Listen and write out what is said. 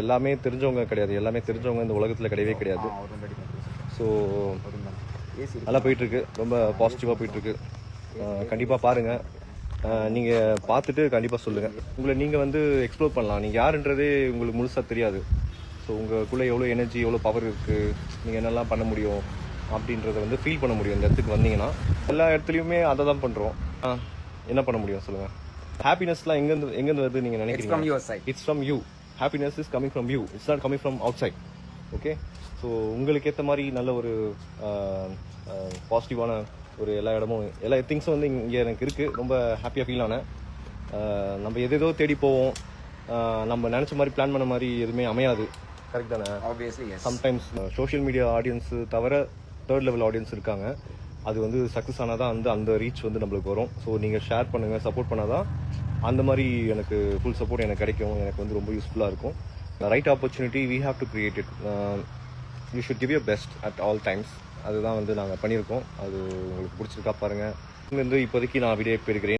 எல்லாமே தெரிஞ்சவங்க கிடையாது, எல்லாமே தெரிஞ்சவங்க இந்த உலகத்தில் கிடையவே கிடையாது. ஸோ நல்லா போயிட்டுருக்கு, ரொம்ப பாசிட்டிவாக போயிட்டுருக்கு. கண்டிப்பாக பாருங்கள், நீங்கள் பார்த்துட்டு கண்டிப்பாக சொல்லுங்கள். உங்களை நீங்கள் வந்து எக்ஸ்ப்ளோர் பண்ணலாம். நீங்கள் யாருன்றதே உங்களுக்கு முழுசாக தெரியாது. ஸோ உங்களுக்குள்ளே எவ்வளோ எனர்ஜி, எவ்வளோ பவர் இருக்குது, நீங்கள் என்னெல்லாம் பண்ண முடியும் அப்படின்றத வந்து ஃபீல் பண்ண முடியும். இந்த இடத்துக்கு வந்தீங்கன்னா எல்லா இடத்துலையுமே அதை தான் பண்ணுறோம். என்ன பண்ண முடியும் சொல்லுங்கள்? ஹாப்பினஸ்லாம் எங்கேருந்து வருது நீங்கள் நினைக்கிறீங்க? It's from you. Happiness is coming from you, it's not coming from outside. Okay, so உங்களுக்கு ஏற்ற மாதிரி நல்ல ஒரு பாசிட்டிவான ஒரு எல்லா இடமும் எல்லா திங்ஸும் வந்து இங்கே எனக்கு இருக்குது. ரொம்ப ஹாப்பியாக ஃபீல் ஆனேன். நம்ம எதேதோ தேடி போவோம், நம்ம நினச்ச மாதிரி பிளான் பண்ண மாதிரி எதுவுமே அமையாது. கரெக்ட் தானே? Obviously yes. Sometimes social media audience தவிர தேர்ட் லெவல் ஆடியன்ஸ் இருக்காங்க. அது வந்து சக்ஸஸ் ஆனால் தான் வந்து அந்த ரீச் வந்து நம்மளுக்கு வரும். ஸோ நீங்கள் ஷேர் பண்ணுங்கள், சப்போர்ட் பண்ணால் தான் அந்த மாதிரி எனக்கு ஃபுல் சப்போர்ட் எனக்கு கிடைக்கும். எனக்கு வந்து ரொம்ப யூஸ்ஃபுல்லாக இருக்கும். Right opportunity we have to create it. You should give your best at all times. அதுதான் வந்து நாங்கள் பண்ணியிருக்கோம். அது உங்களுக்கு பிடிச்சிருக்கா பாருங்கள். இங்கேருந்து இப்போதைக்கு நான் விடையை பெறுகிறேன்.